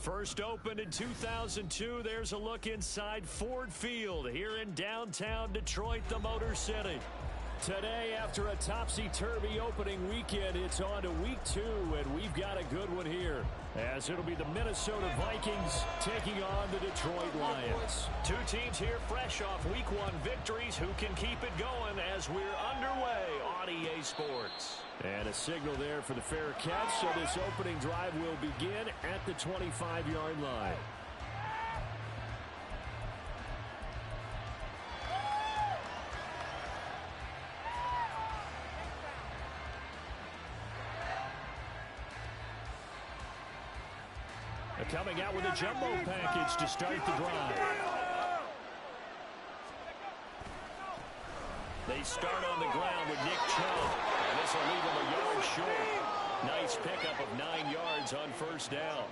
First opened in 2002, there's a look inside Ford Field here in downtown Detroit, the Motor City. Today, after a topsy-turvy opening weekend, it's on to week 2, and we've got a good one here, as it'll be the Minnesota Vikings taking on the Detroit Lions. Two teams here fresh off week 1 victories. Who can keep it going as we're underway on EA Sports? And a signal there for the fair catch, so this opening drive will begin at the 25-yard line. Coming out with a jumbo package to start the drive. They start on the ground with Nick Chubb, and this will leave them a yard short. Nice pickup of 9 yards on first down.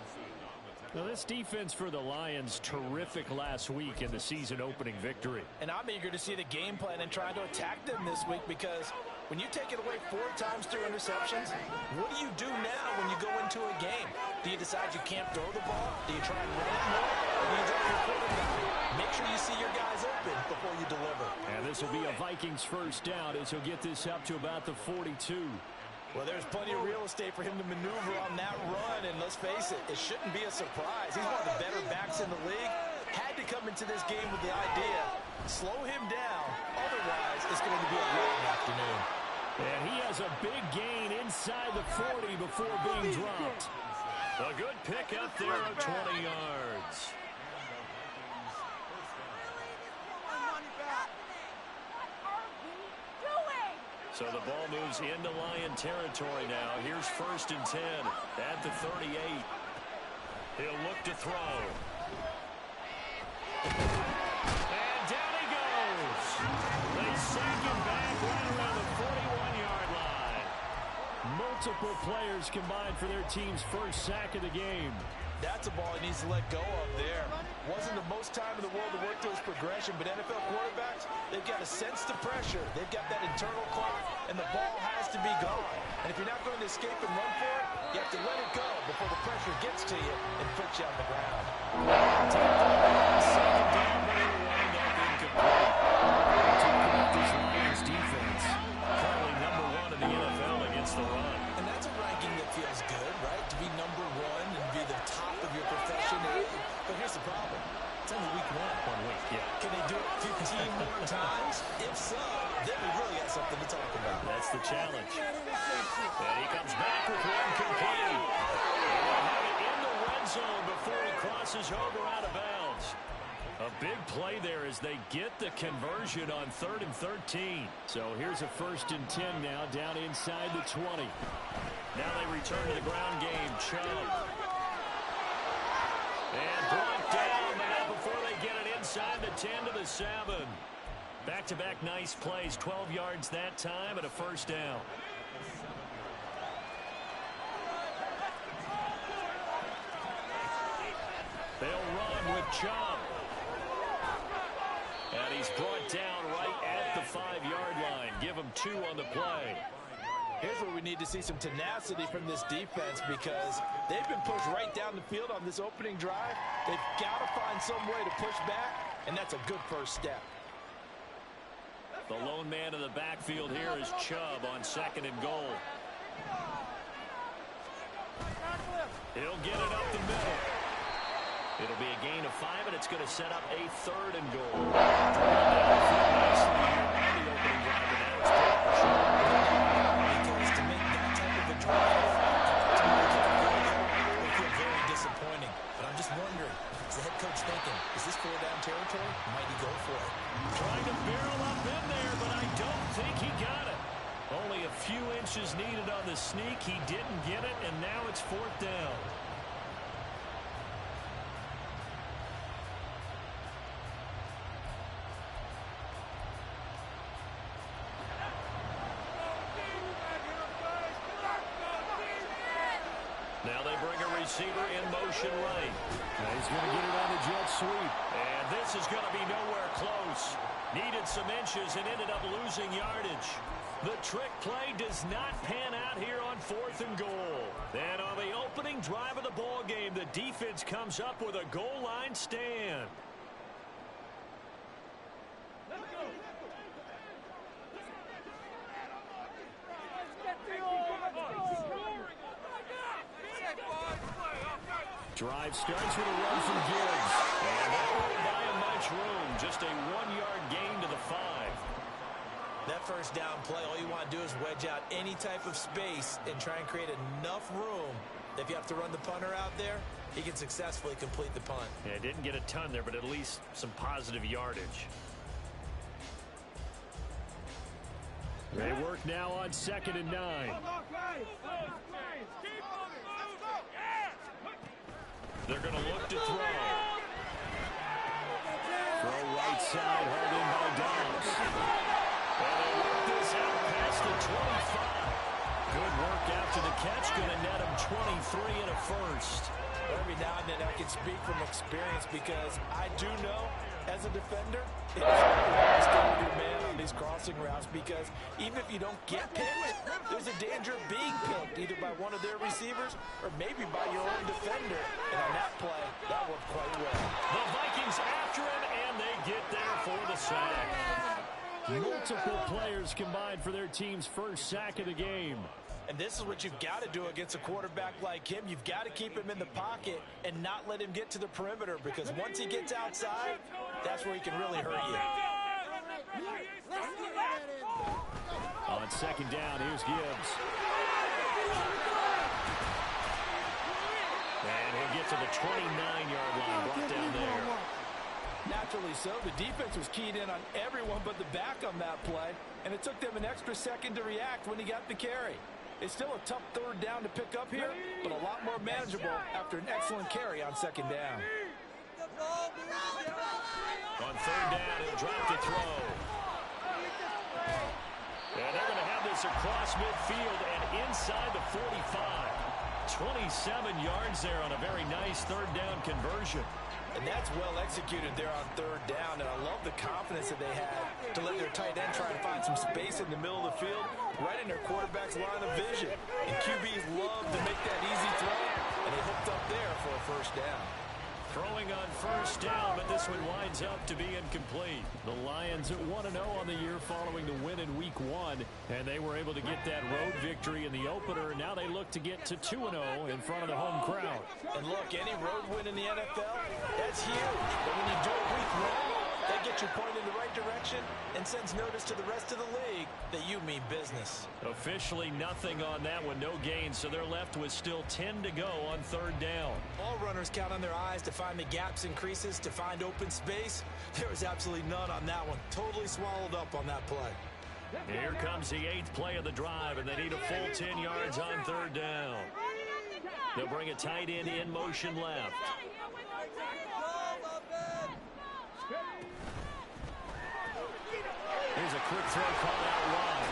Now, this defense for the Lions, terrific last week in the season opening victory. And I'm eager to see the game plan and try to attack them this week, because when you take it away 4 times through interceptions, what do you do now when you go into a game? Do you decide you can't throw the ball? Do you try and run it more? Or do you drop your quarterback? Make sure you see your guys open before you deliver. And this will be a Vikings first down as he'll get this up to about the 42. Well, there's plenty of real estate for him to maneuver on that run, and let's face it, it shouldn't be a surprise. He's one of the better backs in the league. Had to come into this game with the idea, slow him down, otherwise it's going to be a long afternoon. And he has a big gain inside the 40 before being dropped. A good pickup there of 20 yards. So the ball moves into Lion territory now. Here's 1st and 10 at the 38. He'll look to throw. And down he goes. They sack him back right around the 41-yard line. Multiple players combined for their team's first sack of the game. That's a ball he needs to let go of there. Wasn't the most time in the world to work through his progression, but NFL quarterbacks, they've got to sense the pressure. They've got that internal clock, and the ball has to be gone. And if you're not going to escape and run for it, you have to let it go before the pressure gets to you and puts you on the ground. Second down, but it'll wind up incomplete. Talking about this Lions defense, currently number 1 in the NFL against the run. And that's a ranking that feels good, right? To be number 1 and be the top of your profession. But here's the problem. It's only week 1. 1 week, yeah. Can they do it 15 more times? If so, then we really got something to talk about. That's the challenge. And he comes back with one complete. And they'll have it in the red zone before he crosses over out of bounds. A big play there as they get the conversion on 3rd and 13. So here's a 1st and 10 now down inside the 20. Now they return to the ground game. Chubb. And brought down, but not before they get it inside the 10 to the 7. Back-to-back nice plays. 12 yards that time and a first down. They'll run with Chubb. And he's brought down right at the 5-yard line. Give him 2 on the play. Here's where we need to see some tenacity from this defense, because they've been pushed right down the field on this opening drive. They've got to find some way to push back, and that's a good first step. The lone man in the backfield here is Chubb on 2nd and goal. He'll get it up the middle. It'll be a gain of 5, and it's going to set up a 3rd and goal. Because to make that type of a drive, it feel very disappointing. But I'm just wondering, is the head coach thinking, is this 4-down territory? Might he go for it? Trying to barrel up in there, but I don't think he got it. Only a few inches needed on the sneak. He didn't get it, and now it's 4th down. Now they bring a receiver in motion right. He's going to get it on the jet sweep. And this is going to be nowhere close. Needed some inches and ended up losing yardage. The trick play does not pan out here on 4th and goal. And on the opening drive of the ball game, the defense comes up with a goal line stand. Drive starts with a run from Gibbs. And that won't buy him much room. Just a 1-yard gain to the 5. That first down play, all you want to do is wedge out any type of space and try and create enough room. If you have to run the punter out there, he can successfully complete the punt. Yeah, didn't get a ton there, but at least some positive yardage. They work now on 2nd and 9. They're going to look to throw. Throw right side, hard in by Dobbs. And they work this out past the 25. Good work after the catch, going to net him 23 and a first. Every now and then I can speak from experience because I do know, as a defender, it's hard to stay with your man on these crossing routes because even if you don't get picked, there's a danger of being picked either by one of their receivers or maybe by your own defender. And on that play, that worked quite well. The Vikings after him, and they get there for the sack. Multiple players combined for their team's first sack of the game. And this is what you've got to do against a quarterback like him. You've got to keep him in the pocket and not let him get to the perimeter because once he gets outside, that's where he can really hurt you. On 2nd down, here's Gibbs. And he'll get to the 29-yard line, brought down there. Naturally so. The defense was keyed in on everyone but the back on that play, and it took them an extra second to react when he got the carry. It's still a tough 3rd down to pick up here, but a lot more manageable after an excellent carry on 2nd down. On 3rd down, he'll drop the throw. And they're going to have this across midfield and inside the 45. 27 yards there on a very nice 3rd down conversion. And that's well executed there on 3rd down, and I love the confidence that they had to let their tight end try and find some space in the middle of the field, right in their quarterback's line of vision. And QBs love to make that easy throw, and they hooked up there for a 1st down. Throwing on 1st down, but this one winds up to be incomplete. The Lions at 1-0 on the year following the win in Week 1, and they were able to get that road victory in the opener, and now they look to get to 2-0 in front of the home crowd. And look, any road win in the NFL, that's huge. But when you do it Week 1, that gets you pointed in the right direction and sends notice to the rest of the league that you mean business. Officially nothing on that one, no gain, so they're left with still 10 to go on 3rd down. All runners count on their eyes to find the gaps and creases, to find open space. There was absolutely none on that one. Totally swallowed up on that play. Here comes the 8th play of the drive, and they need a full 10 yards on 3rd down. They'll bring a tight end in motion left. Here's a quick throw caught out wide.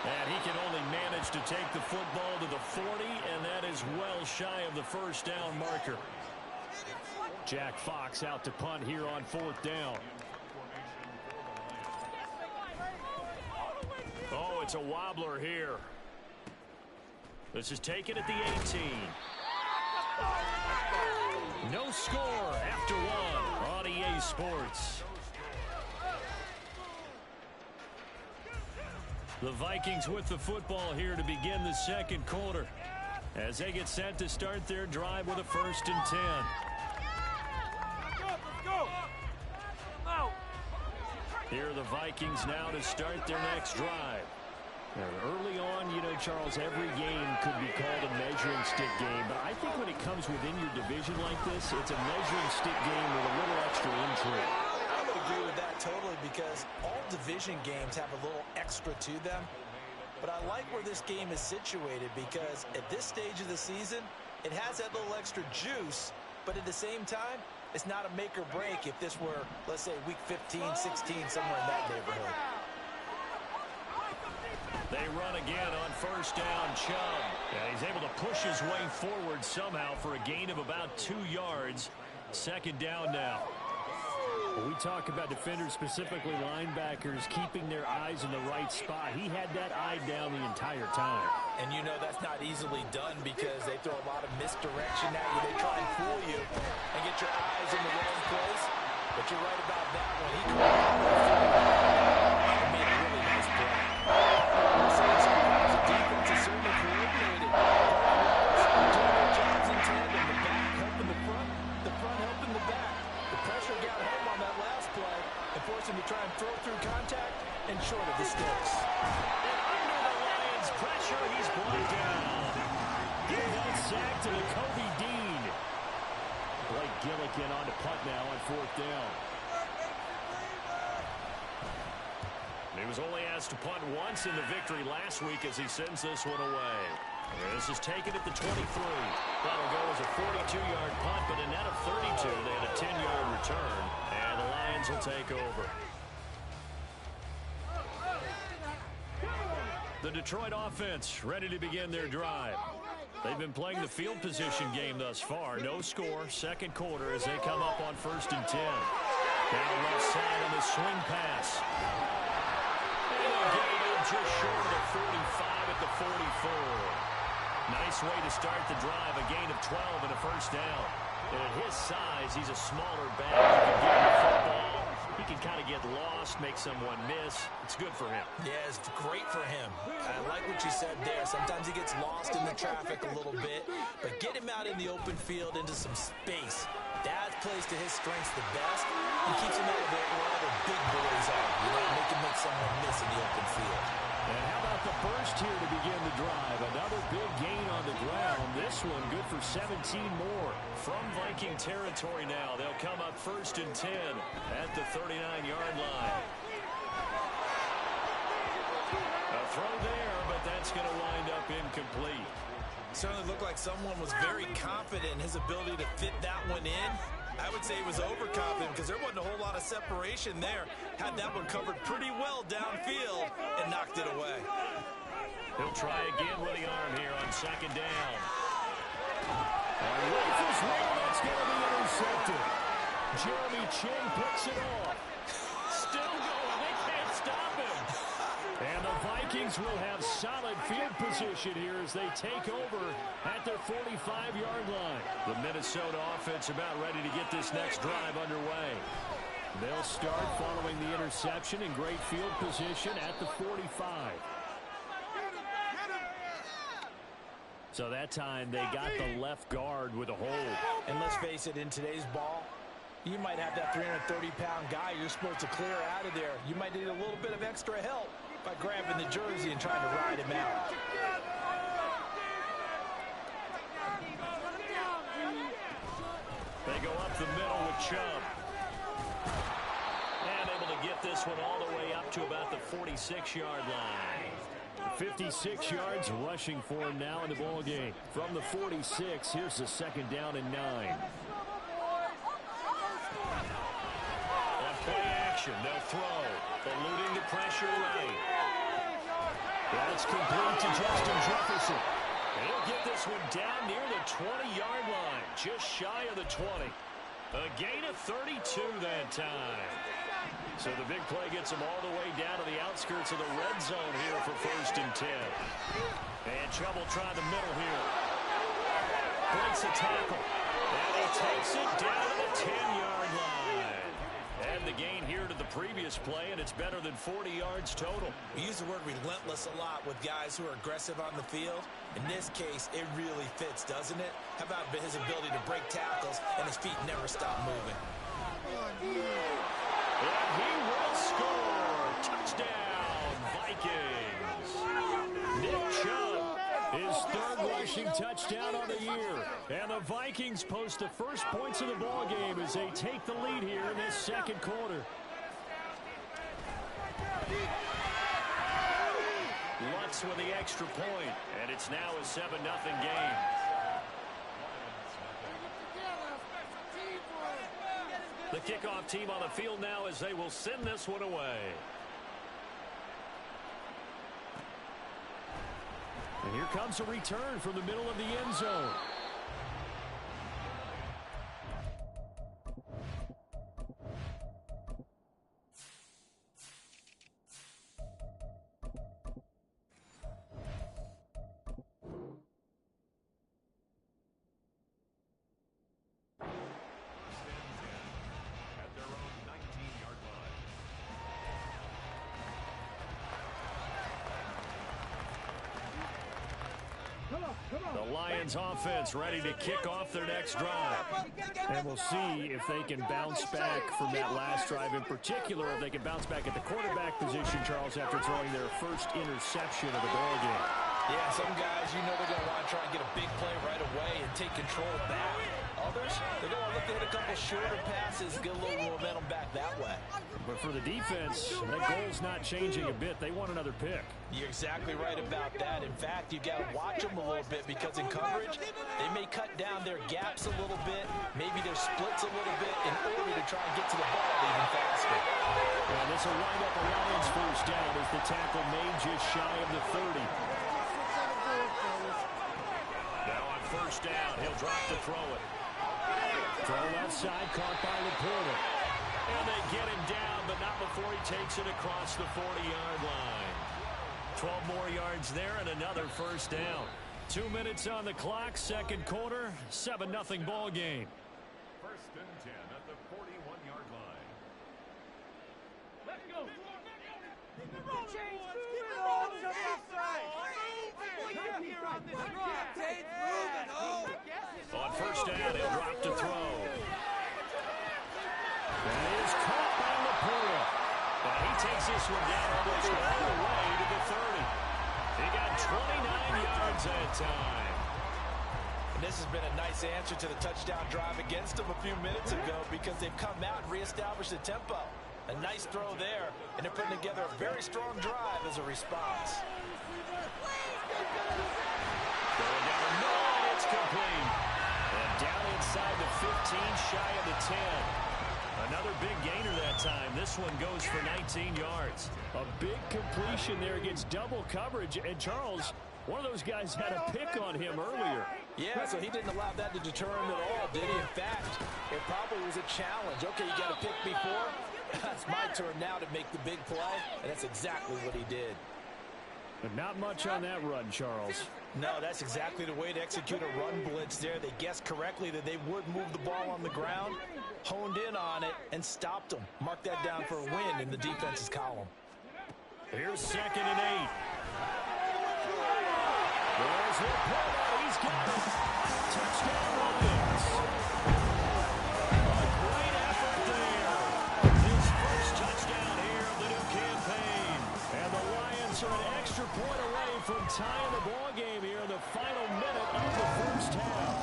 And he can only manage to take the football to the 40, and that is well shy of the 1st down marker. Jack Fox out to punt here on 4th down. Oh, it's a wobbler here. This is taken at the 18. No score after 1 on EA Sports. The Vikings with the football here to begin the 2nd quarter as they get set to start their drive with a 1st and 10. Here are the Vikings now to start their next drive. Now, early on, you know, Charles, every game could be called a measuring stick game, but I think when it comes within your division like this, it's a measuring stick game with a little extra intrigue. I would agree with that totally because all division games have a little extra to them. But I like where this game is situated because at this stage of the season, it has that little extra juice, but at the same time, it's not a make or break if this were, let's say, week 15, 16, somewhere in that neighborhood. They run again on first down. Chubb. Yeah, he's able to push his way forward somehow for a gain of about 2 yards. Second down now. When we talk about defenders, specifically linebackers, keeping their eyes in the right spot, he had that eye down the entire time. And you know that's not easily done because they throw a lot of misdirection at you. They try and fool you and get your eyes in the wrong place. But you're right about that one. He caught and made a really nice play. Sometimes the defense is certainly coordinated. Doing their jobs in tandem. The back helping the front helping the back. The pressure got home on that last play and forced him to try and throw through contact and short of the sticks. And under the Lions' pressure, he's brought down. Give that sack to Kobe Dean. Blake Gillikin on to punt now on fourth down. He was only asked to punt once in the victory last week as he sends this one away. This is taken at the 23. That'll go as a 42-yard punt, but a net of 32. They had a 10-yard return, and the Lions will take over. The Detroit offense ready to begin their drive. They've been playing the field position game thus far. No score, second quarter as they come up on first and 10. Down left side on the swing pass. And a gain of just short of the 45 at the 44. Nice way to start the drive, a gain of 12 and a first down. And at his size, he's a smaller back. He can get the football. He can kind of get lost, make someone miss. It's good for him. Yeah, it's great for him. I like what you said there. Sometimes he gets lost in the traffic a little bit, but get him out in the open field into some space. That plays to his strengths the best and keeps him out of where all the big boys are. You know, make him make someone miss in the open field. And how about the burst here to begin the drive? Another big gain on the ground. This one good for 17 more. From Viking territory now, they'll come up first and 10 at the 39-yard line. A throw there, but that's going to wind up incomplete. Certainly looked like someone was very confident in his ability to fit that one in. I would say he was overconfident because there wasn't a whole lot of separation there. Had that one covered pretty well downfield and knocked it away. He'll try again with the arm here on second down. And Rufus Will, that's going to be intercepted. Jeremy Chin picks it off. Still going. They can't stop him. And the Vikings will have solid field position here as they take over at their 45-yard line. The Minnesota offense about ready to get this next drive underway. They'll start following the interception in great field position at the 45. So that time they got the left guard with a hold. And let's face it, in today's ball, you might have that 330-pound guy you're supposed to clear out of there. You might need a little bit of extra help by grabbing the jersey and trying to ride him out. They go up the middle with Chubb. And able to get this one all the way up to about the 46-yard line. 56 yards rushing for him now in the ball game. From the 46, here's the second down and 9. On play action, they'll throw. Eluding the pressure right. That's complete to Justin Jefferson. And he'll get this one down near the 20-yard line, just shy of the 20. A gain of 32 that time. So the big play gets him all the way down to the outskirts of the red zone here for first and 10. And Chubb will try the middle here. Breaks a tackle. And he takes it down to the 10-yard line. And the gain here to the previous play, and it's better than 40 yards total. We use the word relentless a lot with guys who are aggressive on the field. In this case, it really fits, doesn't it? How about his ability to break tackles and his feet never stop moving? And he will score. Touchdown, Vikings. Nick Chubb, his third rushing touchdown on the year. And the Vikings post the first points of the ball game as they take the lead here in this second quarter. Lutz with the extra point, and it's now a 7-0 game. The kickoff team on the field now as they will send this one away. And here comes a return from the middle of the end zone. The Lions offense ready to kick off their next drive. And we'll see if they can bounce back from that last drive in particular, if they can bounce back at the quarterback position, Charles, after throwing their first interception of the ball game. Yeah, some guys, you know they're going to want to try and get a big play right away and take control back. Others, they're going to look to hit a couple shorter passes, get a little momentum back that way. But for the defense, that goal's not changing a bit. They want another pick. You're exactly right about that. In fact, you've got to watch them a little bit because in coverage, they may cut down their gaps a little bit, maybe their splits a little bit in order to try and get to the ball even faster. And this will wind up a Lions first down as the tackle made just shy of the 30. Now on first down, he'll drop to throw it. Thrown outside, caught by Laporta. And they get him down, but not before he takes it across the 40-yard line. 12 more yards there and another first down. 2 minutes on the clock, second quarter, 7-0 ball game. First and 10 at the 41-yard line. Let's go. On first down, he'll drop to throw. That is caught by Laporta. And he takes this one down almost all the way to the 30. He got 29 yards that time. And this has been a nice answer to the touchdown drive against them a few minutes ago because they've come out and reestablished the tempo. A nice throw there, and they're putting together a very strong drive as a response. Going down the middle, it's complete. And down inside the 15, shy of the 10. Another big gainer that time. This one goes for 19 yards. A big completion there against double coverage. And Charles, one of those guys had a pick on him earlier. Yeah, so he didn't allow that to deter him at all, did he? In fact, it probably was a challenge. Okay, you got a pick before. It's my turn now to make the big play, and that's exactly what he did. But not much on that run, Charles. No, that's exactly the way to execute a run blitz there. They guessed correctly that they would move the ball on the ground, honed in on it, and stopped them. Mark that down for a win in the defense's column. Here's 2nd and 8. There's Laporta. He's got it. Touchdown, Lions. A great effort there. His first touchdown here of the new campaign. And the Lions are an extra point away from tying the ball game here in the final minute of the first half.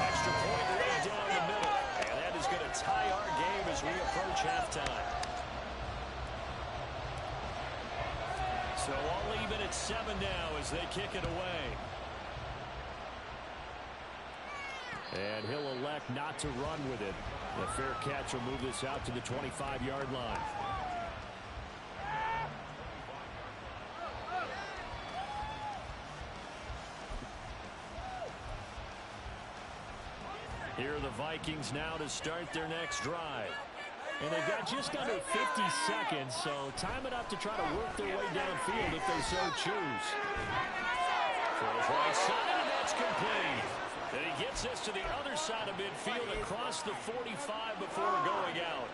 Extra point right down the middle. And that is going to tie our game as we approach halftime. So all even at 7 now as they kick it away. And he'll elect not to run with it. The fair catch will move this out to the 25-yard line. Here are the Vikings now to start their next drive. And they've got just under 50 seconds, so time enough to try to work their way downfield if they so choose. Throws right side, and that's complete. And he gets this to the other side of midfield across the 45 before going out.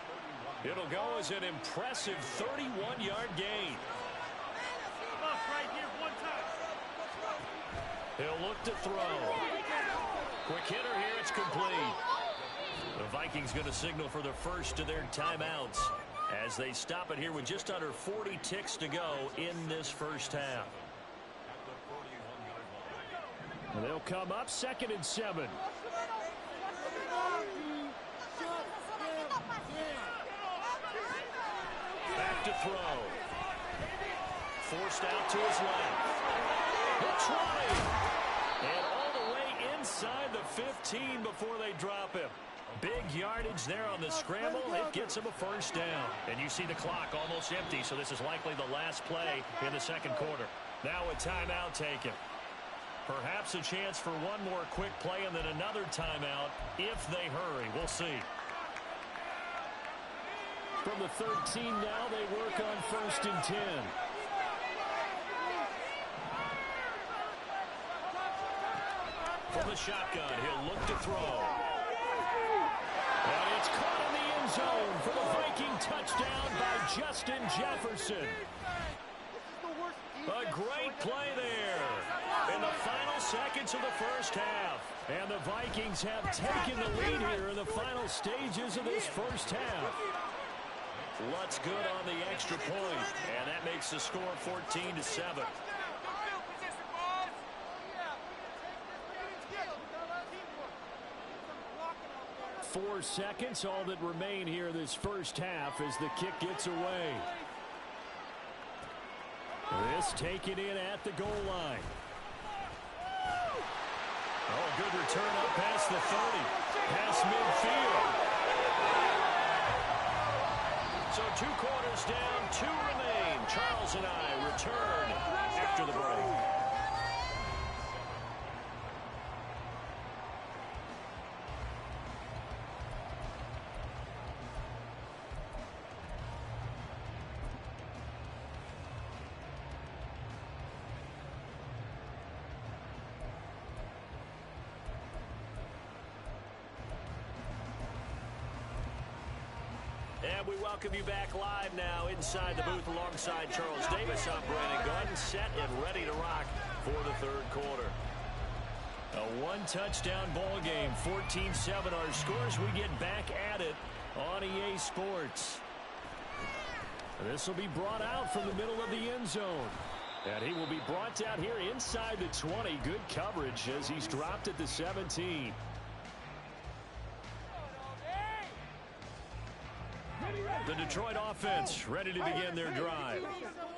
It'll go as an impressive 31-yard gain. Right here, one time. He'll look to throw. Quick hitter here, it's complete. The Vikings going to signal for the first of their timeouts as they stop it here with just under 40 ticks to go in this first half. And they'll come up 2nd and 7. Back to throw. Forced out to his left. The try. And all the way inside the 15 before they drop him. Big yardage there on the scramble. It gets him a first down. And you see the clock almost empty, so this is likely the last play in the second quarter. Now a timeout taken. Perhaps a chance for one more quick play and then another timeout if they hurry. We'll see. From the 13 now, they work on 1st and 10. From the shotgun, he'll look to throw. And it's caught in the end zone for the Viking touchdown by Justin Jefferson. A great play there in the final seconds of the first half. And the Vikings have taken the lead here in the final stages of this first half. What's good on the extra point, and that makes the score 14-7. 4 seconds, all that remain here this first half as the kick gets away. This taken in at the goal line. Oh, good return up past the 30, past midfield. So 2 quarters down, 2 remain. Charles and I return after the break. And we welcome you back live now inside the booth alongside Charles Davis. I'm Brandon Gordon, set and ready to rock for the third quarter. A 1-touchdown ball game, 14-7 our scores. We get back at it on EA Sports. This will be brought out from the middle of the end zone. And he will be brought out here inside the 20. Good coverage as he's dropped at the 17. The Detroit offense ready to begin their drive.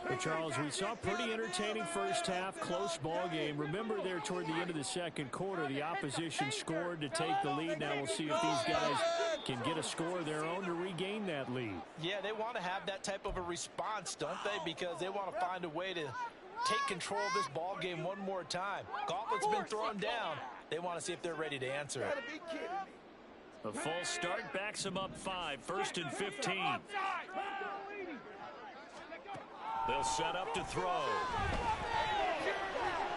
Well, Charles, we saw a pretty entertaining first half, close ball game. Remember there toward the end of the second quarter, the opposition scored to take the lead. Now we'll see if these guys can get a score of their own to regain that lead. Yeah, they want to have that type of a response, don't they? Because they want to find a way to take control of this ball game one more time. Gauntlet's been thrown down. They want to see if they're ready to answer it. A false start backs them up 5, 1st and 15. They'll set up to throw.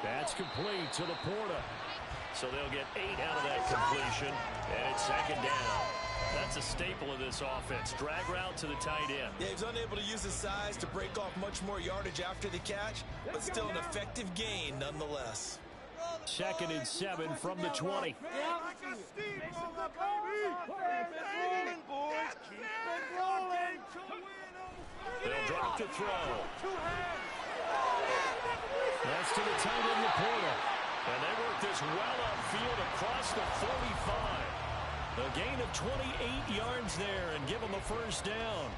That's complete to Laporta. So they'll get 8 out of that completion, and it's 2nd down. That's a staple of this offense. Drag route to the tight end. Yeah, he's unable to use his size to break off much more yardage after the catch, but still an effective gain nonetheless. 2nd and 7 from the 20. They'll drop to throw. That's to the tight end, Laporta. And they work this well upfield across the 45. A gain of 28 yards there and give them a first down.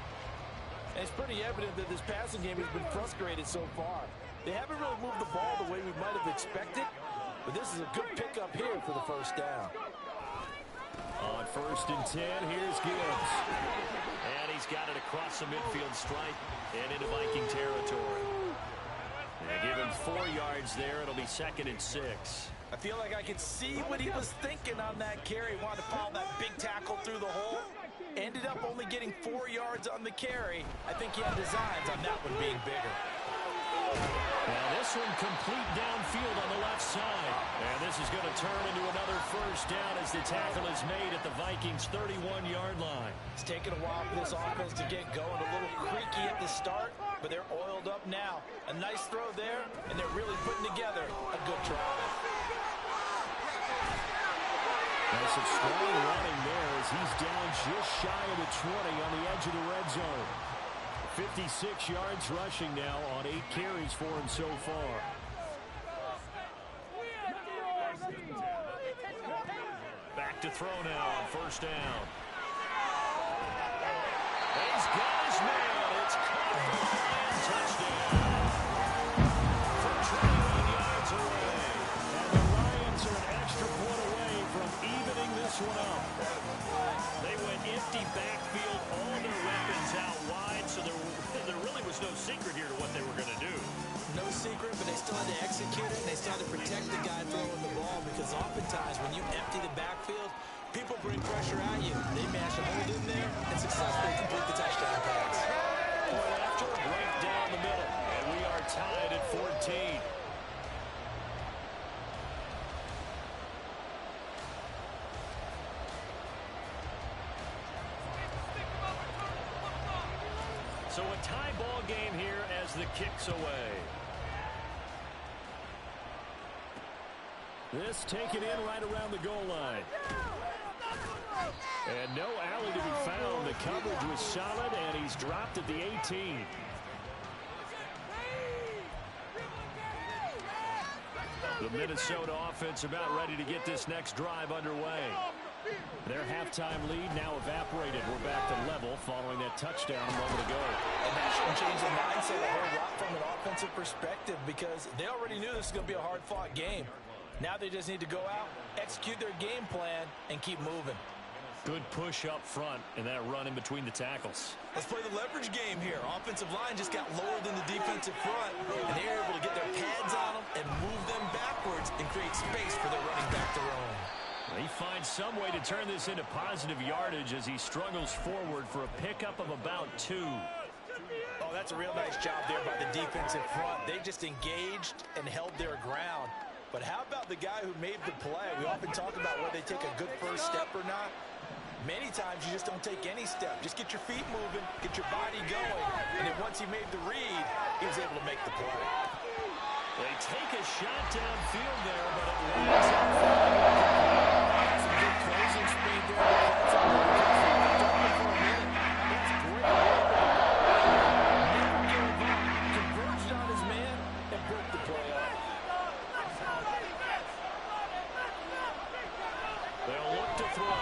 It's pretty evident that this passing game has been frustrated so far. They haven't really moved the ball the way we might have expected, but this is a good pickup here for the first down. On 1st and 10, here's Gibbs. And he's got it across the midfield stripe and into Viking territory. And give him 4 yards there. It'll be 2nd and 6. I feel like I could see what he was thinking on that carry. He wanted to follow that big tackle through the hole. Ended up only getting 4 yards on the carry. I think he had designs on that one being bigger. Now this one complete downfield on the left side. And this is going to turn into another first down as the tackle is made at the Vikings' 31-yard line. It's taken a while for this offense to get going. A little creaky at the start, but they're oiled up now. A nice throw there, and they're really putting together a good drive. That's some strong running there as he's down just shy of the 20 on the edge of the red zone. 56 yards rushing now on 8 carries for him so far. Back to throw now on 1st down. He's got his man. It's caught for the Lions touchdown. From 21 yards away. And the Lions are an extra point away from evening this one up. They went empty backfield, all their weapons out wide, so there really was no secret here to what they were going to do. No secret, but they they still had to execute it, and they still had to protect the guy throwing the ball, because oftentimes when you empty the backfield, people bring pressure at you. They managed to hold in there and successfully complete the touchdown pass. Point after, right down the middle, and we are tied at 14. So a tie ball game here as the kick's away. This taken in right around the goal line. And no alley to be found. The coverage was solid, and he's dropped at the 18. The Minnesota offense about ready to get this next drive underway. Their halftime lead now evaporated. We're back to level following that touchdown a moment ago. And that shouldn't change the mindset a whole lot from an offensive perspective, because they already knew this was going to be a hard-fought game. Now they just need to go out, execute their game plan, and keep moving. Good push up front and that run in between the tackles. Let's play the leverage game here. Offensive line just got lower than the defensive front, and they were able to get their pads on them and move them backwards and create space for their running back to roam. He finds some way to turn this into positive yardage as he struggles forward for a pickup of about 2. Oh, that's a real nice job there by the defensive front. They just engaged and held their ground. But how about the guy who made the play? We often talk about whether they take a good first step or not. Many times you just don't take any step. Just get your feet moving, get your body going, and then once he made the read, he was able to make the play. They take a shot downfield there, but it lands on fire. Some good closing speed there. That's a good for a minute. That's great. Never gave up. Converged on his man and broke the play off. They'll look to throw.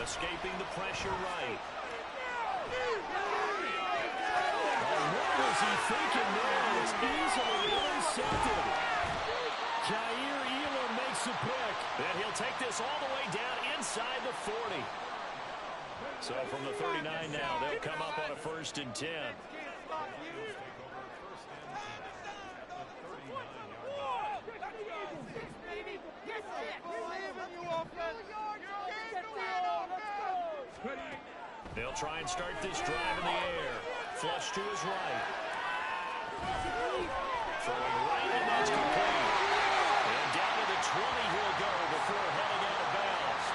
Escaping the pressure right. What was he thinking there? It's easily intercepted. Jair Elam makes a pick. And he'll take this all the way down inside the 40. So from the 39 now, they'll come up on a 1st and 10. They'll try and start this drive in the air. Flush to his right. Throwing right, and that's complete. And down to the 20 he'll go before heading out of bounds.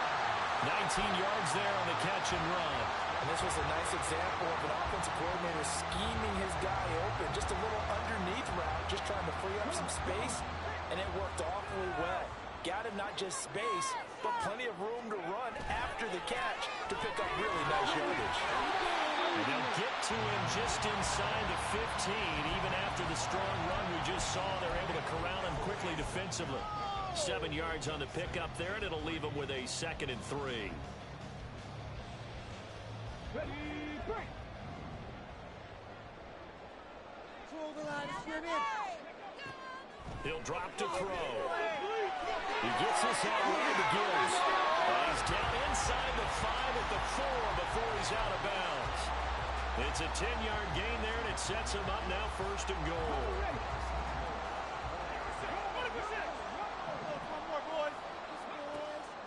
19 yards there on the catch and run. And this was a nice example of an offensive coordinator scheming his guy open. Just a little underneath route, just trying to free up some space, and it worked awfully well. Got him not just space, but plenty of room to run after the catch to pick up really nice yardage. And they'll get to him just inside the 15. Even after the strong run we just saw, they're able to corral him quickly defensively. 7 yards on the pickup there, and it'll leave him with a 2nd and 3. He'll drop to throw. He gets his head right to Gibbs. And he's down inside the 5 at the 4 before he's out of bounds. It's a 10-yard gain there, and it sets him up now 1st and goal.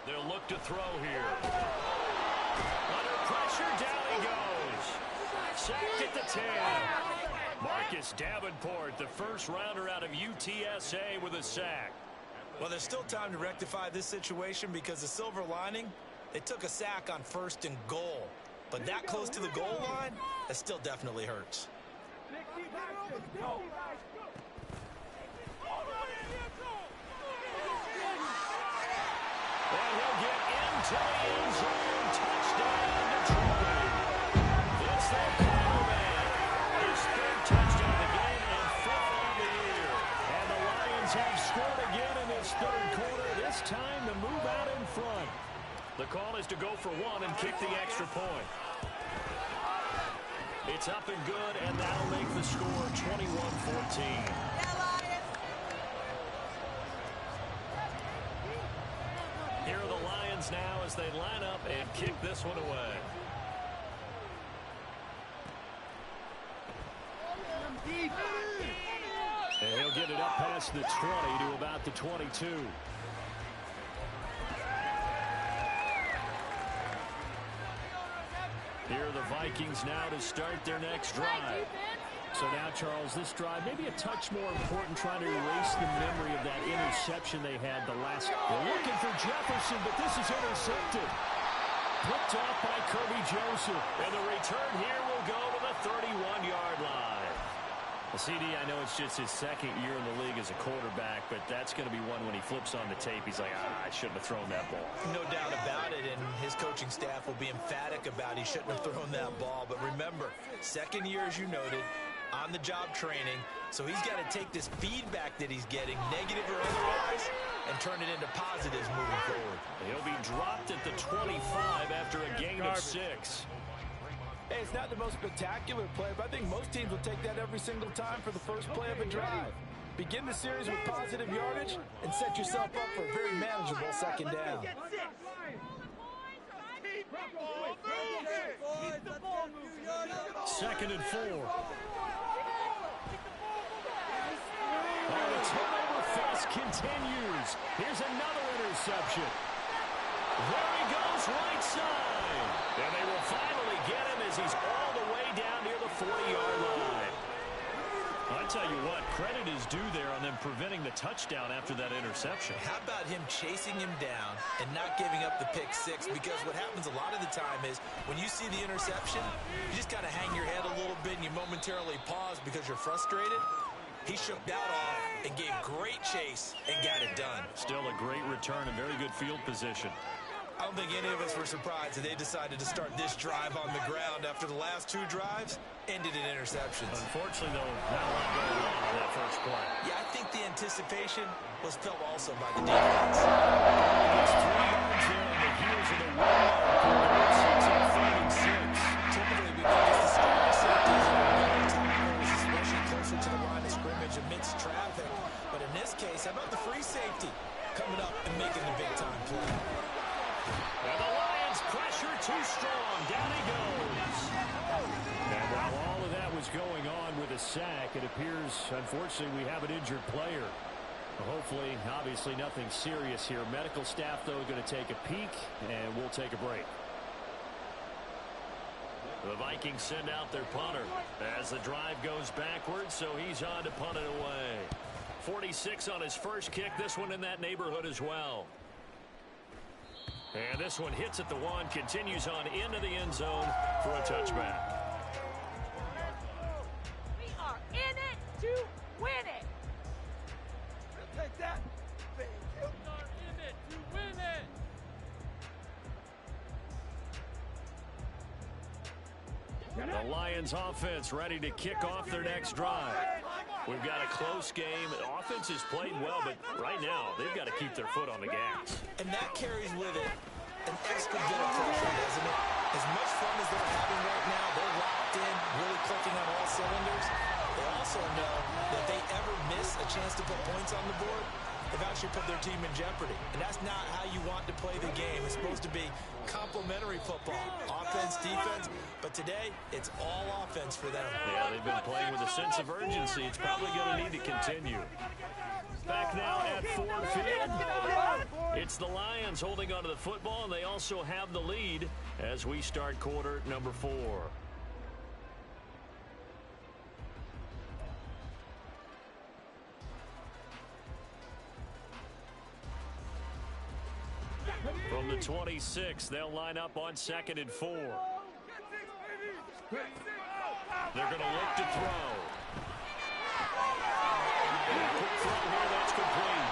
They'll look to throw here. Under pressure, down he goes. Sacked at the 10. Marcus Davenport, the first rounder out of UTSA, with a sack. Well, there's still time to rectify this situation, because the silver lining, they took a sack on 1st and goal. But that close to the goal line, that still definitely hurts. And he'll get into the end zone. Touchdown, Detroit. It's their quarterback. His 3rd touchdown of the game and 5th on the year. And the Lions have scored again in this 3rd quarter. This time to move out in front. The call is to go for 1 and kick the extra point. It's up and good, and that'll make the score 21-14. Here are the Lions now as they line up and kick this one away. And he'll They'll get it up past the 20 to about the 22. Here are the Vikings now to start their next drive. So now, Charles, this drive maybe a touch more important, trying to erase the memory of that interception they had the last. They're looking for Jefferson, but this is intercepted. Picked off by Kirby Joseph. And the return here will go to the 31-yard line. Well, CD, I know it's just his second year in the league as a quarterback, but that's going to be one when he flips on the tape. He's like, I shouldn't have thrown that ball. No doubt about it, and his coaching staff will be emphatic about he shouldn't have thrown that ball. But remember, second year, as you noted, on-the-job training, so he's got to take this feedback that he's getting, negative or otherwise, and turn it into positives moving forward. He'll be dropped at the 25 after a gain of 6. Hey, it's not the most spectacular play, but I think most teams will take that every single time for the first play of a drive. Begin the series with positive yardage and set yourself up for a very manageable second down. Second and 4. The turnover fest continues. Here's another interception. There he goes, right side. And they will finally get him as he's all the way down near the 40-yard line. I'll tell you what, credit is due there on them preventing the touchdown after that interception. How about him chasing him down and not giving up the pick 6? Because what happens a lot of the time is when you see the interception, you just kind of hang your head a little bit and you momentarily pause because you're frustrated. He shook that off and gave great chase and got it done. Still a great return and very good field position. I don't think any of us were surprised that they decided to start this drive on the ground after the last 2 drives ended in interceptions. Unfortunately, though, not a lot going on in that first play. Yeah, I think the anticipation was felt also by the defense. It's 3 yards there on the heels of the 1-yard converts. It's a 36. Typically, we think it's the starting safeties and the tackles, especially closer to the line of scrimmage amidst traffic. But in this case, how about the free safety coming up and making the big-time play? And the Lions pressure too strong. Down he goes. And while all of that was going on with a sack, it appears, unfortunately, we have an injured player. Hopefully, obviously, nothing serious here. Medical staff, though, going to take a peek, and we'll take a break. The Vikings send out their punter as the drive goes backwards, so he's on to punt it away. 46 on his first kick. This one in that neighborhood as well. And this one hits at the 1, continues on into the end zone for a touchback. We are in it to win it. Take that. Thank you. We are in it to win it. The Lions offense ready to kick off their next drive. We've got a close game. The offense has played well, but right now they've got to keep their foot on the gas. And that carries with it an extra bit of pressure, doesn't it? As much fun as they're having right now, they're locked in, really clicking on all cylinders. They also know that if they ever miss a chance to put points on the board, they've actually put their team in jeopardy. And that's not how you want to play the game. It's supposed to be complementary football, offense, defense. But today, it's all offense for them. Yeah, they've been playing with a sense of urgency. It's probably going to need to continue. Back now at Ford Field. It's the Lions holding onto the football, and they also have the lead as we start quarter number 4. From the 26, they'll line up on 2nd and 4. They're going to look to throw. Quick throw here, that's complete.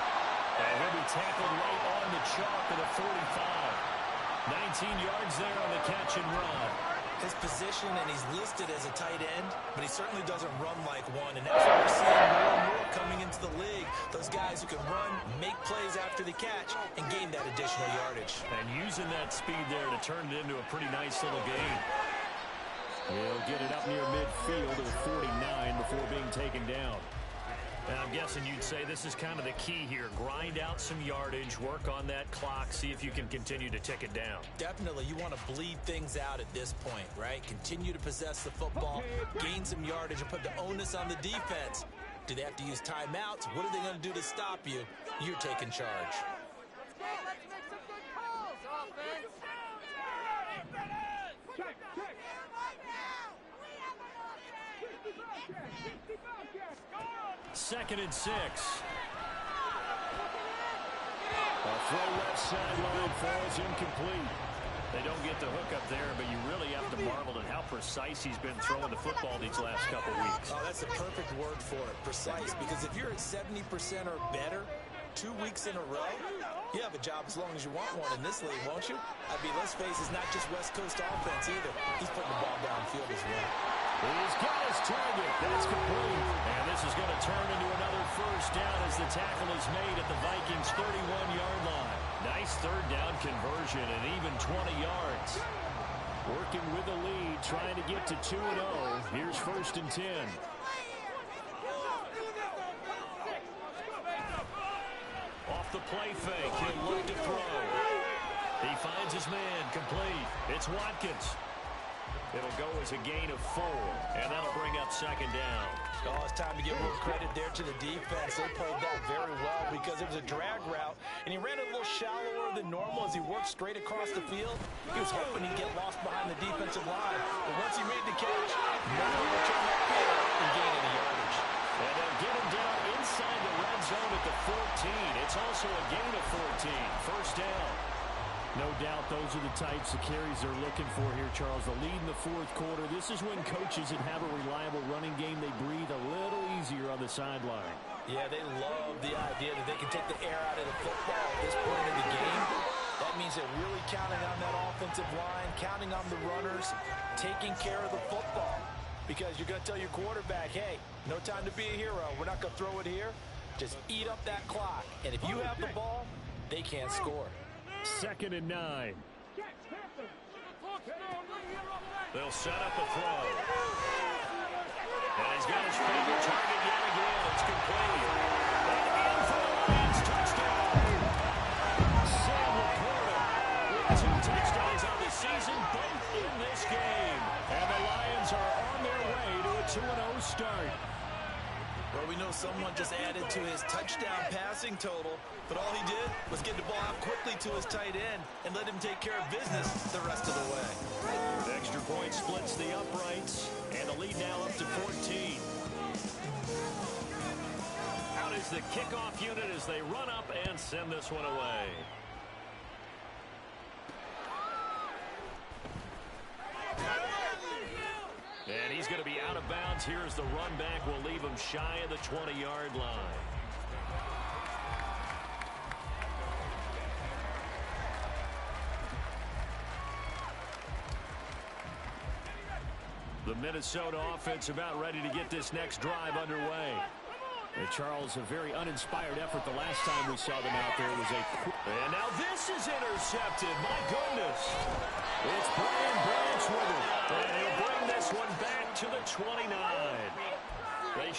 And he'll be tackled right on the chalk of the 45. 19 yards there on the catch and run. His position, and he's listed as a tight end, but he certainly doesn't run like one. And that's what we're seeing more and more coming into the league. Those guys who can run, make plays after the catch, and gain that additional yardage. And using that speed there to turn it into a pretty nice little game. He'll get it up near midfield to the 49 before being taken down. And I'm guessing you'd say this is kind of the key here. Grind out some yardage, work on that clock, see if you can continue to tick it down. Definitely, you want to bleed things out at this point, right? Continue to possess the football, gain some yardage, and put the onus on the defense Do they have to use timeouts? What are they going to do to stop you? You're taking charge. Let's make some good calls, offense. Check. Second and 6. A throw left sideline falls incomplete. They don't get the hook up there, but you really have to marvel at how precise he's been throwing the football these last couple weeks. Oh, that's a perfect word for it, precise, because if you're at 70% or better 2 weeks in a row, you have a job as long as you want one in this league, won't you? I mean, let's face it, it's not just West Coast offense either. He's putting the ball downfield as well. He's got his target. That's complete. And this is going to turn into another first down as the tackle is made at the Vikings' 31-yard line. Nice third down conversion and even 20 yards. Working with the lead, trying to get to 2-0. Here's first and 10. Off the play fake, he'll look to throw. He finds his man, complete. It's Watkins. It'll go as a gain of 4, and that'll bring up second down. Oh, it's time to give a little credit there to the defense. They played that very well because it was a drag route, and he ran it a little shallower than normal as he worked straight across the field. He was hoping he'd get lost behind the defensive line, but once he made the catch, no one returned that field and gain any yardage. And they'll get him down inside the red zone at the 14. It's also a gain of 14. First down. No doubt those are the types of carries they're looking for here, Charles. The lead in the fourth quarter. This is when coaches that have a reliable running game, they breathe a little easier on the sideline. Yeah, they love the idea that they can take the air out of the football at this point in the game. That means they're really counting on that offensive line, counting on the runners, taking care of the football. Because you're going to tell your quarterback, hey, no time to be a hero. We're not going to throw it here. Just eat up that clock. And if you have the ball, they can't score. Second and 9. They'll set up a throw. And he's got his favorite target yet again. It's complete. And in for the Lions. Touchdown. Sam Laporta with 2 touchdowns on the season, both in this game. And the Lions are on their way to a 2-0 start. Well, we know someone just added to his touchdown passing total, but all he did was get the ball out quickly to his tight end and let him take care of business the rest of the way. Extra point splits the uprights, and the lead now up to 14. Out is the kickoff unit as they run up and send this one away. And he's going to be out of bounds. Here's the run back. Will leave him shy of the 20-yard line. The Minnesota offense about ready to get this next drive underway. And Charles, a very uninspired effort the last time we saw them out there was and now this is intercepted. My goodness. It's Brian Branch with it. And he'll bring this one back to the 29. They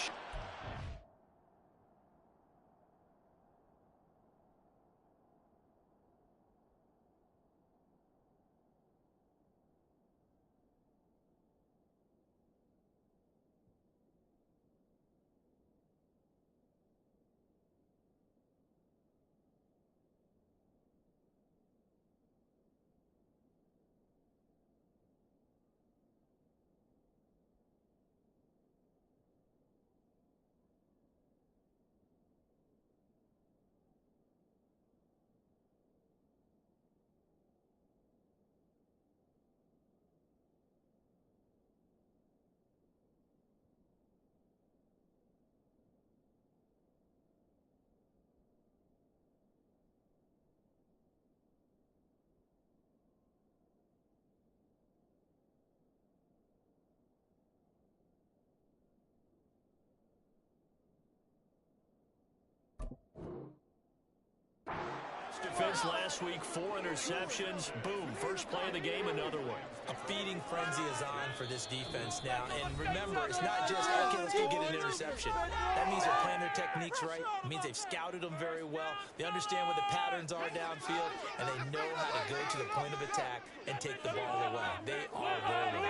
defense last week, 4 interceptions. Boom, first play of the game, another one. A feeding frenzy is on for this defense now. And remember, it's not just, okay, let's go get an interception. That means they're playing their techniques right. It means they've scouted them very well. They understand what the patterns are downfield, and they know how to go to the point of attack and take the ball away. They are rolling.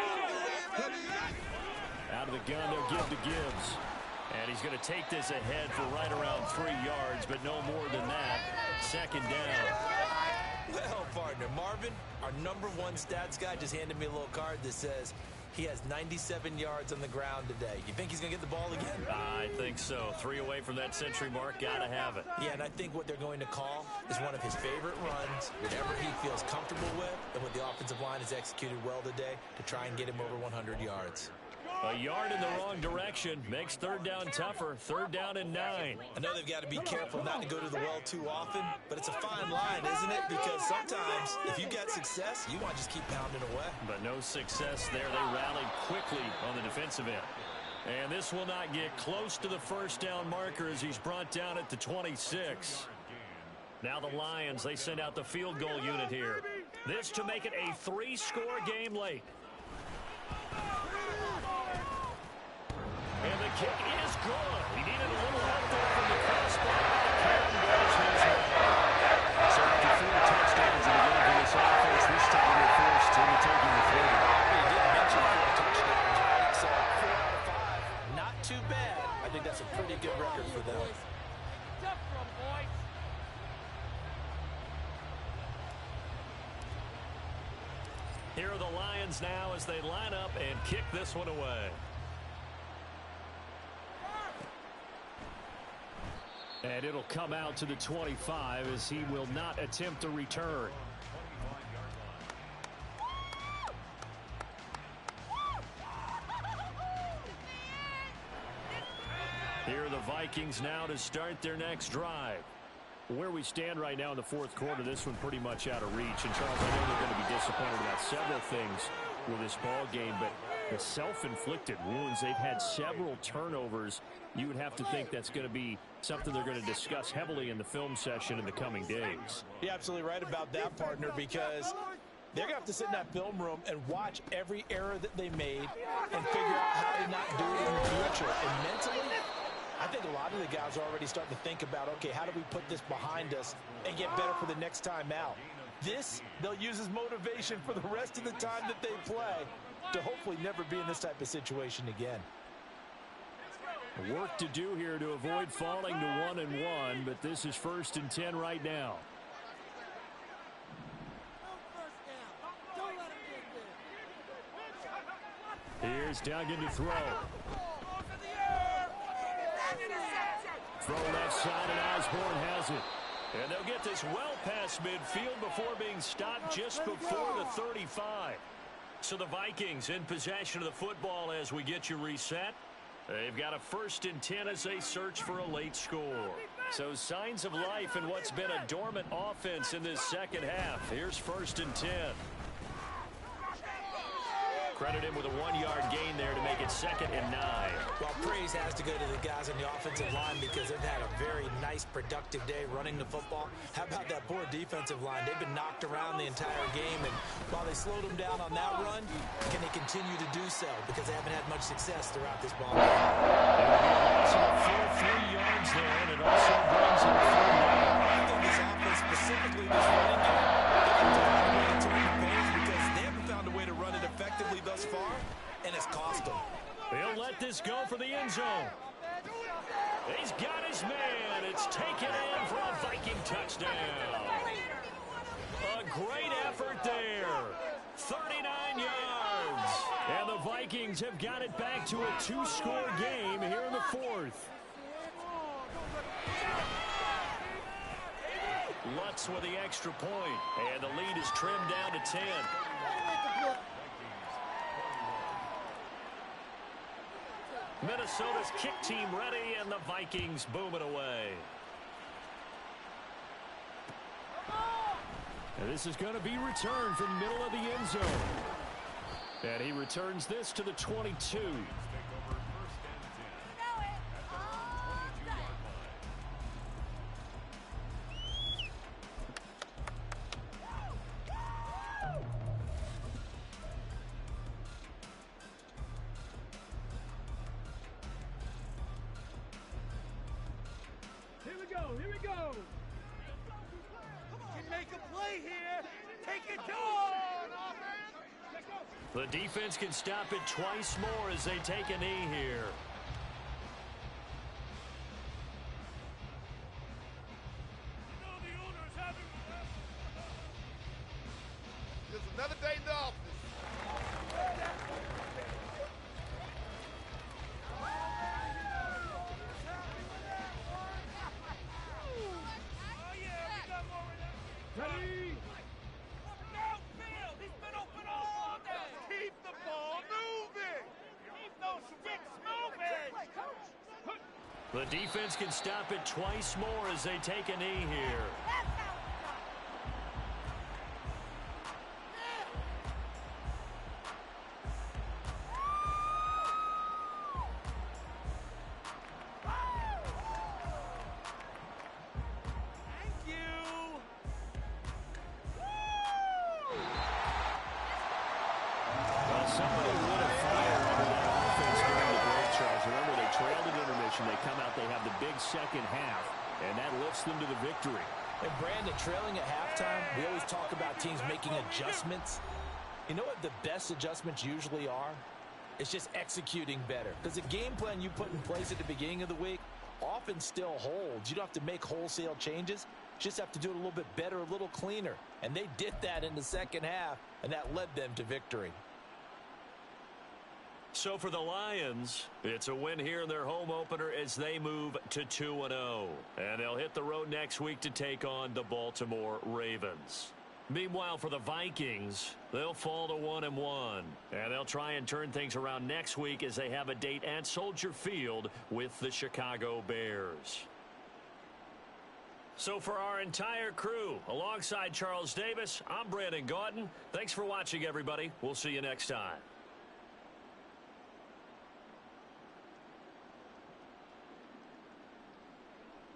Out of the gun, they'll give to Gibbs. And he's going to take this ahead for right around 3 yards, but no more than that. Second down. Well, partner, Marvin, our #1 stats guy, just handed me a little card that says he has 97 yards on the ground today. You think he's going to get the ball again? I think so. 3 away from that century mark. Got to have it. Yeah, and I think what they're going to call is one of his favorite runs, whatever he feels comfortable with, and what the offensive line has executed well today to try and get him over 100 yards. A yard in the wrong direction makes third down tougher. 3rd down and 9. I know they've got to be careful not to go to the well too often, but it's a fine line, isn't it? Because sometimes if you get success, you want to just keep pounding away. But no success there. They rallied quickly on the defensive end. And this will not get close to the first down marker as he's brought down at the 26. Now the Lions, they send out the field goal unit here. This to make it a 3-score game late. And the kick is good. He needed a little help there from the crossbar. So after 4 touchdowns in the game for this offense, this time they're forced into taking the 3. You did mention 4 touchdowns, right? So 4 out of 5, not too bad. I think that's a pretty good record for them. Here are the Lions now as they line up and kick this one away. And it'll come out to the 25 as he will not attempt a return. Here are the Vikings now to start their next drive. Where we stand right now in the 4th quarter, this one pretty much out of reach. And Charles, I know they're going to be disappointed about several things with this ball game, but the self-inflicted wounds, they've had several turnovers. You would have to think that's going to be something they're going to discuss heavily in the film session in the coming days. You're absolutely right about that, partner, because they're going to have to sit in that film room and watch every error that they made and figure out how to not do it in the future. And mentally, I think a lot of the guys are already starting to think about, okay, how do we put this behind us and get better for the next time out? This, they'll use as motivation for the rest of the time that they play to hopefully never be in this type of situation again. Work to do here to avoid falling to 1-1, but this is 1st and 10 right now. Here's Duggan to throw. Throw left side, and Osborne has it. And they'll get this well past midfield before being stopped just before the 35. So the Vikings in possession of the football as we get you reset. They've got a 1st and 10 as they search for a late score. So signs of life in what's been a dormant offense in this second half. Here's 1st and 10. Credit him with a 1-yard gain there to make it 2nd and 9. Well, praise has to go to the guys on the offensive line because they've had a very nice, productive day running the football. How about that poor defensive line? They've been knocked around the entire game, and while they slowed them down on that run, can they continue to do so? Because they haven't had much success throughout this ball game. So a full 3 yards there, and it also brings him 3 down. I think this offense, specifically this running game, they're going to find a way to turn the page because they haven't found a way to run it effectively thus far, and it's cost them. He'll let this go for the end zone. He's got his man. It's taken in for a Viking touchdown. A great effort there. 39 yards. And the Vikings have got it back to a 2-score game here in the 4th. Lutz with the extra point. And the lead is trimmed down to 10. Minnesota's kick team ready, and the Vikings booming away. And this is going to be returned from the middle of the end zone. And he returns this to the 22. Here we go. You make a play here. Take it on, offense. The defense can stop it twice more as they take a knee here. The defense can stop it twice more as they take a knee here. Somebody lit a fire under that offense during the break, Charles. Remember, they trailed at intermission. They come out, they have the big second half, and that lifts them to the victory. And Brandon, trailing at halftime, we always talk about teams making adjustments. You know what the best adjustments usually are? It's just executing better. Because the game plan you put in place at the beginning of the week often still holds. You don't have to make wholesale changes. You just have to do it a little bit better, a little cleaner. And they did that in the second half, and that led them to victory. So for the Lions, it's a win here in their home opener as they move to 2-0. And they'll hit the road next week to take on the Baltimore Ravens. Meanwhile, for the Vikings, they'll fall to 1-1. And they'll try and turn things around next week as they have a date at Soldier Field with the Chicago Bears. So for our entire crew, alongside Charles Davis, I'm Brandon Gaudin. Thanks for watching, everybody. We'll see you next time.